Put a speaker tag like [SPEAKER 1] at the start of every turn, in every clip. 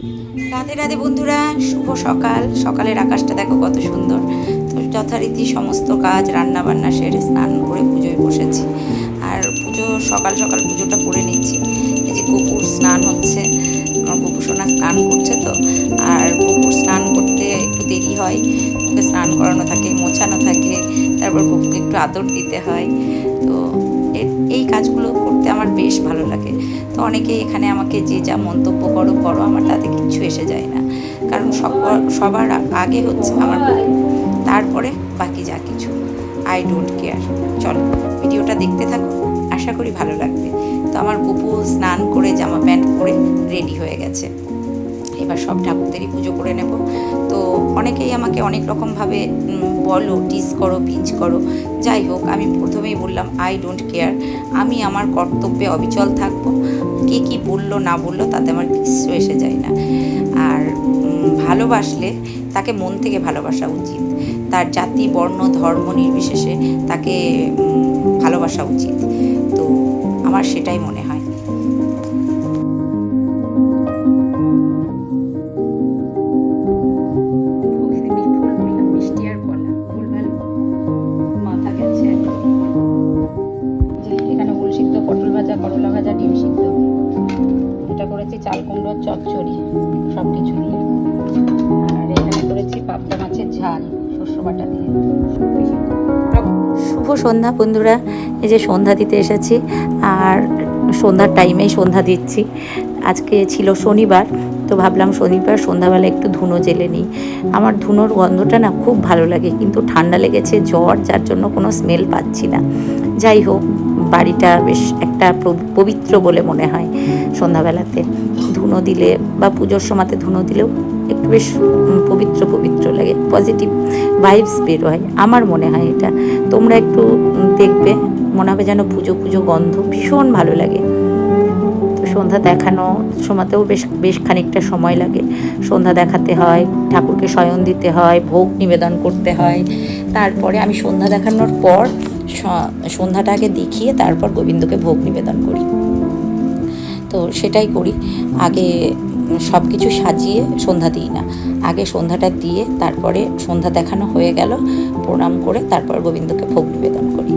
[SPEAKER 1] রাধে রাধে বন্ধুরা, শুভ সকাল। সকালের আকাশটা দেখো কত সুন্দর। তো যথারীতি সমস্ত কাজ রান্না বান্না সেরে স্নান করে পুজোয় বসেছি। আর পুজো সকাল সকাল পুজোটা করে নিচ্ছি। এই যে কুকুর স্নান হচ্ছে, আমার কুকুর সোনা স্নান করছে। তো আর কুকুর স্নান করতে একটু দেরি হয়, ওকে স্নান করানো থাকে, মোছানো থাকে, তারপর কুকুরকে একটু আদর দিতে হয়। তো এই কাজগুলো করতে আমার বেশ ভালো লাগে। তো অনেকেই এখানে আমাকে যে যা মন্তব্য করো করো, আমার তাতে কিচ্ছু এসে যায় না। কারণ সবার আগে হচ্ছে আমার কুকুর, তারপরে বাকি যা কিছু। I don't care. চলো ভিডিওটা দেখতে থাকো, আশা করি ভালো লাগবে। তো আমার কুকুর স্নান করে জামা প্যান্ট পরে রেডি হয়ে গেছে। এবার সব ঠাকুরদেরই পুজো করে নেব। তো অনেকেই আমাকে অনেক রকমভাবে বলো, টিস করো, পিঞ্চ করো। যাই হোক, আমি প্রথমেই বললাম আই ডোন্ট কেয়ার। আমি আমার কর্তব্যে অবিচল থাকবো। কে কী বললো না বললো তাতে আমার কিচ্ছু এসে যায় না। আর ভালোবাসলে তাকে মন থেকে ভালোবাসা উচিত। তার জাতি, বর্ণ, ধর্ম নির্বিশেষে তাকে ভালোবাসা উচিত। তো আমার সেটাই মনে হয়। করলা ভাজা, ডিম সিদ্ধ, এটা করেছি চাল কুমড়োর চচ্চড়ি সব কিছু দিয়ে। আর এখানে করেছি পাবদা মাছের ঝাল শস্য বাটা দিয়ে। শুভ সন্ধ্যা বন্ধুরা, এই যে সন্ধ্যা দিতে এসেছি। আর সন্ধ্যার টাইমেই সন্ধ্যা দিচ্ছি। আজকে ছিল শনিবার, তো ভাবলাম শনিবার সন্ধ্যাবেলা একটু ধুনো জেলে নিই। আমার ধুনোর গন্ধটা না খুব ভালো লাগে, কিন্তু ঠান্ডা লেগেছে, জ্বর, যার জন্য কোনো স্মেল পাচ্ছি না। যাই হোক, বাড়িটা বেশ একটা পবিত্র বলে মনে হয়। সন্ধ্যাবেলাতে ধুনো দিলে বা পুজোর সময়তে ধুনো দিলেও একটু বেশ পবিত্র পবিত্র লাগে, পজিটিভ ভাইবস বের হয়, আমার মনে হয় এটা। তোমরা একটু দেখবে, মনে হবে যেন পুজো পুজো গন্ধ, ভীষণ ভালো লাগে। তো সন্ধ্যা দেখানো সময়তেও বেশ বেশ খানিকটা সময় লাগে। সন্ধ্যা দেখাতে হয়, ঠাকুরকে শয়ন দিতে হয়, ভোগ নিবেদন করতে হয়। তারপরে আমি সন্ধ্যা দেখানোর পর সন্ধ্যাটাকে দেখিয়ে তারপর গোবিন্দকে ভোগ নিবেদন করি। তো সেটাই করি। আগে সব কিছু সাজিয়ে সন্ধ্যা দিই না, আগে সন্ধ্যাটা দিয়ে তারপরে সন্ধ্যা দেখানো হয়ে গেল, প্রণাম করে তারপর গোবিন্দকে ভোগ নিবেদন করি।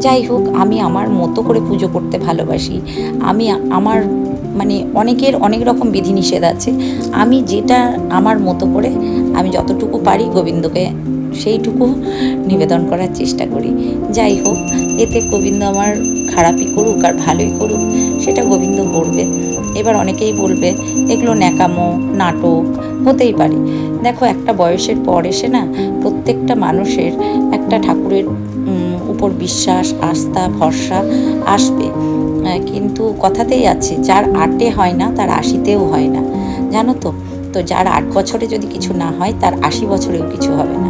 [SPEAKER 1] যাই হোক, আমি আমার মতো করে পুজো করতে ভালোবাসি। আমি আমার মানে অনেকের অনেক রকম বিধিনিষেধ আছে, আমি যেটা আমার মতো করে আমি যতটুকু পারি গোবিন্দকে সেইটুকু নিবেদন করার চেষ্টা করি। যাই হোক, এতে গোবিন্দ আমার খারাপই করুক আর ভালোই করুক, সেটা গোবিন্দ করবে। এবার অনেকেই বলবে এগুলো ন্যাকামো, নাটক, হতেই পারে। দেখো, একটা বয়সের পর এসে না প্রত্যেকটা মানুষের একটা ঠাকুরের উপর বিশ্বাস, আস্থা, ভরসা আসবে। কিন্তু কথাতেই আছে, যার 8-এ হয় না তার 80-তেও হয় না, জানো তো। তো যার 8 বছরে যদি কিছু না হয়, তার 80 বছরেও কিছু হবে না।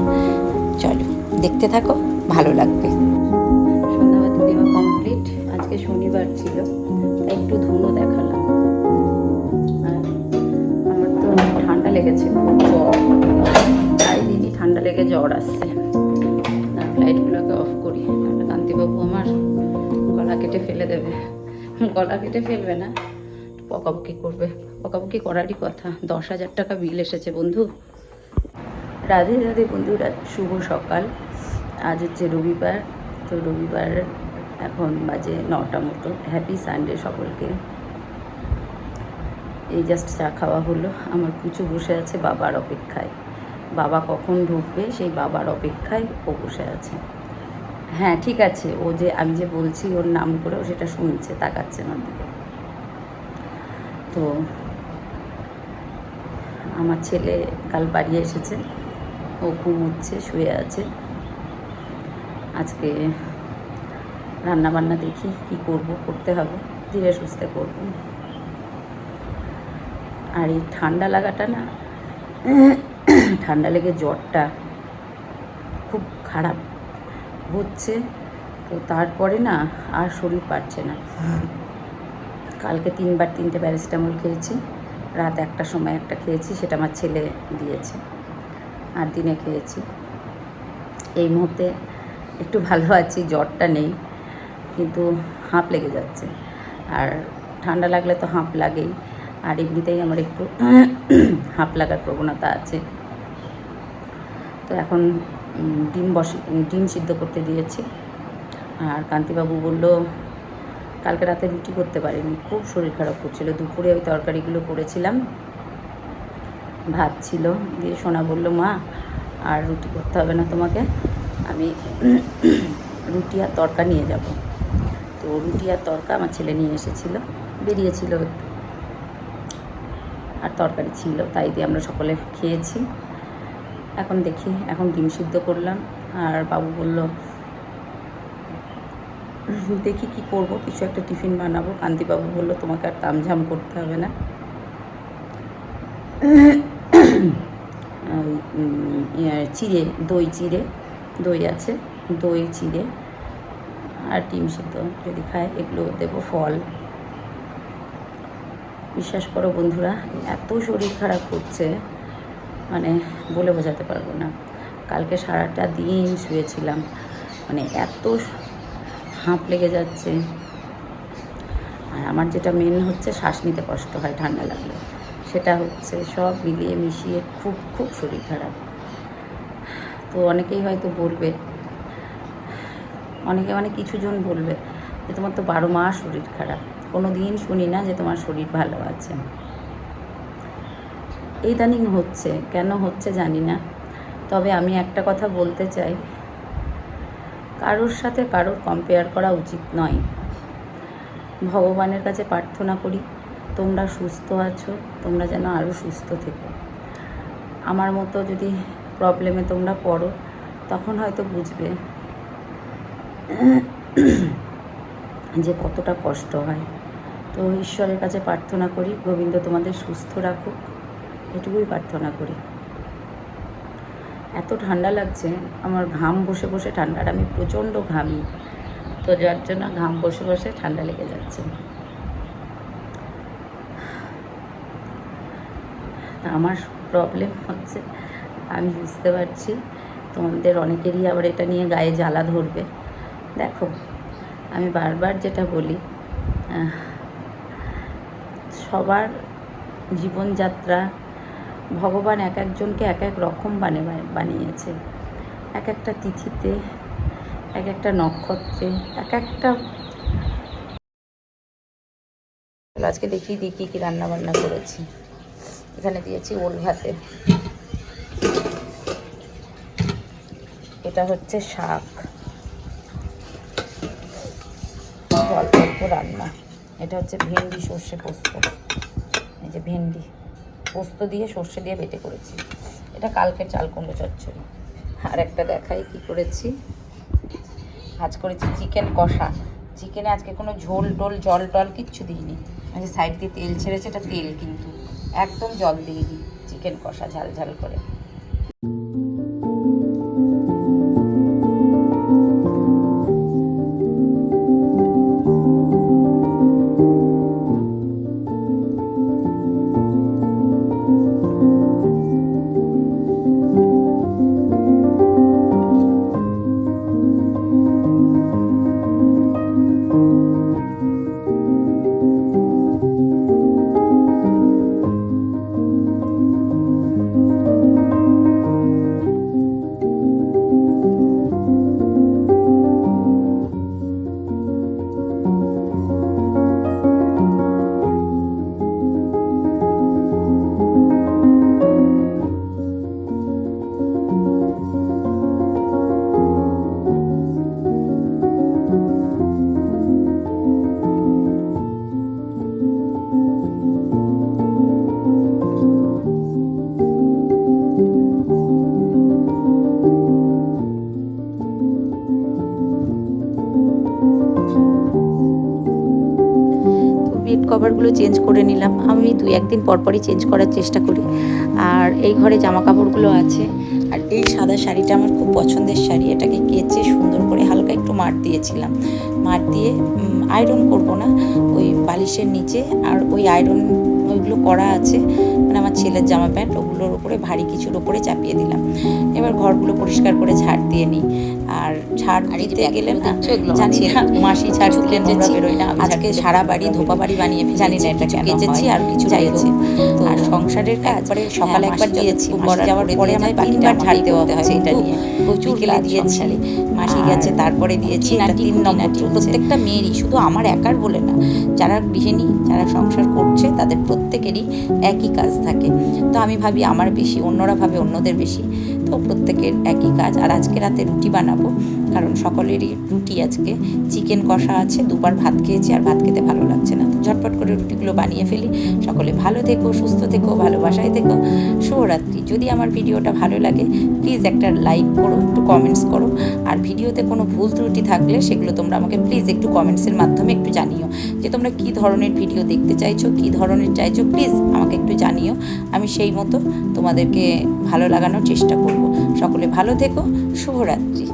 [SPEAKER 1] চলো দেখতে থাকো, ভালো লাগবে। সন্ধ্যাবাতি দেওয়া কমপ্লিট। আজকে শনিবার ছিল, তাই একটু ধুনো দেখালাম। আর আমার তো ঠান্ডা লেগেছে, খুব জ্বর, প্রায় দিনই ঠান্ডা লেগে জ্বর আসছে। আর লাইটগুলোকে অফ করি, তাহলে কান্তিবাবু আমার গলা কেটে ফেলে দেবে। গলা কেটে ফেলবে না, বকাবকি করবে। বকাবকি করারই কথা। 10,000 টাকা বিল এসেছে বন্ধু। রাধে রাধে বন্ধুরা, শুভ সকাল। আজ হচ্ছে রবিবার। তো রবিবার এখন বাজে 9টা মতো। হ্যাপি সানডে সকলকে। এই জাস্ট চা খাওয়া হলো। আমার পুচু বসে আছে বাবার অপেক্ষায়। বাবা কখন ঢুকবে সেই বাবার অপেক্ষায় ও বসে আছে। হ্যাঁ ঠিক আছে, ও যে আমি যে বলছি ওর নাম করে, ও সেটা শুনছে, তাকাচ্ছে আমার দিকে। তো আমার ছেলে কাল বাড়ি এসেছে, ও ঘুমোচ্ছে, শুয়ে আছে। আজকে রান্না বান্না দেখি কি করব, করতে হবে, ধীরে সুস্থে করব। আর এই ঠান্ডা লাগাটা না, ঠান্ডা লেগে জ্বরটা খুব খারাপ হচ্ছে। তো তারপরে না আর শরীর পারছে না। কালকে 3টে প্যারাসিটামল খেয়েছি। রাত 1টার সময় একটা খেয়েছি, সেটা আমার ছেলে দিয়েছে। আর দিনে খেয়েছি। এই মুহূর্তে একটু ভালো আছি, জ্বরটা নেই, কিন্তু হাঁপ লেগে যাচ্ছে। আর ঠান্ডা লাগলে তো হাঁপ লাগেই। আর এমনিতেই আমার একটু হাঁপ লাগার প্রবণতা আছে। তো এখন ডিম সিদ্ধ করতে দিয়েছি। আর কান্তিবাবু বলল, কালকে রাতে রুটি করতে পারিনি, খুব শরীর খারাপ করছিল। দুপুরে ওই তরকারিগুলো করেছিলাম, ভাত ছিল, দিয়ে সোনা বলল, মা আর রুটি করতে হবে না তোমাকে, আমি রুটি আর তরকা নিয়ে যাব। তো রুটি আর তরকা আমার ছেলে নিয়ে এসেছিল, বেরিয়েছিল একটু, আর তরকারি ছিল, তাই দিয়ে আমরা সকলে খেয়েছি। এখন দেখি, এখন ডিম সিদ্ধ করলাম। আর বাবু বলল, দেখি কি করব, কিছু একটা টিফিন বানাবো। কান্তিবাবু বলল, তোমাকে আর তামঝাম করতে হবে না, চিড়ে, দই আছে, দই চিড়ে আর ডিম সিদ্ধ যদি খায় এগুলো দেবো, ফল। বিশ্বাস করো বন্ধুরা, এত শরীর খারাপ করছে, মানে বলে বোঝাতে পারবো না। কালকে সারাটা দিন শুয়েছিলাম, মানে এত হাঁপ লেগে যাচ্ছে। আর আমার যেটা মেন হচ্ছে, শ্বাস নিতে কষ্ট হয় ঠান্ডা লাগলে, সেটা হচ্ছে। সব মিলিয়ে মিশিয়ে খুব খুব শরীর খারাপ। তো অনেকেই হয়তো বলবে, অনেক কিছুজন বলবে যে তোমার তো 12 মাস শরীর খারাপ, কোনো দিন শুনি না যে তোমার শরীর ভালো আছে। ইদানিং হচ্ছে, কেন হচ্ছে জানি না। তবে আমি একটা কথা বলতে চাই, কারোর সাথে কারোর কম্পেয়ার করা উচিত নয়। ভগবানের কাছে প্রার্থনা করি, তোমরা সুস্থ আছো, তোমরা যেন আরও সুস্থ থেকো। আমার মতো যদি প্রবলেমে তোমরা পড়ো, তখন হয়তো বুঝবে যে কতটা কষ্ট হয়। তো ঈশ্বরের কাছে প্রার্থনা করি, গোবিন্দ তোমাদের সুস্থ রাখুক, এটুকুই প্রার্থনা করি। এত ঠান্ডা লাগছে, আমার ঘাম বসে বসে ঠান্ডা, আর আমি প্রচণ্ড ঘামি, তো যার জন্য ঘাম বসে বসে ঠান্ডা লেগে যাচ্ছে। আমার প্রবলেম হচ্ছে, আমি বুঝতে পারছি, তোমাদের অনেকেরই আবার এটা নিয়ে গায়ে জ্বালা ধরবে। দেখো, আমি বারবার যেটা বলি, সবার জীবনযাত্রা ভগবান এক একজনকে এক এক রকম বানিয়েছে। এক একটা তিথিতে, এক একটা নক্ষত্রে, এক একটা। আজকে দেখিয়ে দিই কী রান্না বান্না করেছি। এখানে দিয়েছি ওল ভাতে, এটা হচ্ছে শাক, অল্প অল্প রান্না। এটা হচ্ছে ভেন্ডি সর্ষে পোস্ত, এই যে ভেন্ডি পোস্ত দিয়ে সর্ষে দিয়ে বেটে করেছি। এটা কালকে চাল কুমড়ো চচ্চড়ি। আর একটা দেখাই কি করেছি, আজ করেছি চিকেন কষা। চিকেনে আজকে কোনো ঝোল টোল জল টল কিচ্ছু দিইনি, আজকে সাইড দিয়ে তেল ছেড়েছে, এটা তেল কিন্তু একদম জল দিইনি, চিকেন কষা ঝাল ঝাল করে। বেড কভারগুলো চেঞ্জ করে নিলাম। আমি 2-1 দিন পরপরই চেঞ্জ করার চেষ্টা করি। আর এই ঘরে জামা কাপড়গুলো আছে। আর এই সাদা শাড়িটা আমার খুব পছন্দের শাড়ি, এটাকে কেচে সুন্দর করে হালকা একটু মার দিয়েছিলাম। মার দিয়ে আয়রন করব না, ওই বালিশের নিচে, আর ওই আয়রন ওইগুলো করা আছে, মানে আমার ছেলের জামা প্যান্ট, ওগুলোর উপরে ভারী কিছুর উপরে চাপিয়ে দিলাম। এবার ঘরগুলো পরিষ্কার করে ঝাড় দিয়ে নিই। আর ঝাড় দিতে গেলে না জানি না মাসি ঝাড় দিলে নোংরা বেরোয় না। আজকে সারা বাড়ি ধোপা বাড়ি বানিয়ে জানি না এটা কেন কেচেছি আর কিছু যাইছে। তো আর সংসারের কাজ সকালে একবার দিয়েছি, মাসি যাওয়ার পরে আমার 3বার ঝাড় দেওয়া হচ্ছে এটা নিয়ে। বিকেলে দিয়েছি, মাসি গেছে তারপরে দিয়েছি, এটা 3 নম্বর। প্রত্যেকটা মেয়েরই, শুধু আমার একার বলে না, যারা গৃহিণী যারা সংসার করছে তাদের প্রত্যেকেরই একই কাজ থাকে। তো আমি ভাবি আমার বেশি, অন্যরা ভাবে অন্যদের বেশি, তো প্রত্যেকের একই কাজ। আর আজকে রাতে রুটি বানাবো, কারণ সকলেরই রুটি। আজকে চিকেন কষা আছে, দুবার ভাত খেয়েছি আর ভাত খেতে ভালো লাগছে না, তো ঝটপট করে রুটিগুলো বানিয়ে ফেলি। সকলে ভালো থেকো, সুস্থ থেকো, ভালোবাসায় থেকো। শুভরাত্রি। যদি আমার ভিডিওটা ভালো লাগে প্লিজ একটা লাইক করো, একটু কমেন্টস করো, আর ভিডিওতে কোনো ভুল ত্রুটি থাকলে সেগুলো তোমরা আমাকে প্লিজ একটু কমেন্টসের মাধ্যমে একটু জানিও, যে তোমরা কী ধরনের ভিডিও দেখতে চাইছো, কী ধরনের চাইছো, প্লিজ আমাকে একটু জানিও। আমি সেই মতো তোমাদেরকে ভালো লাগানোর চেষ্টা করব। সকলে ভালো থেকো, শুভরাত্রি।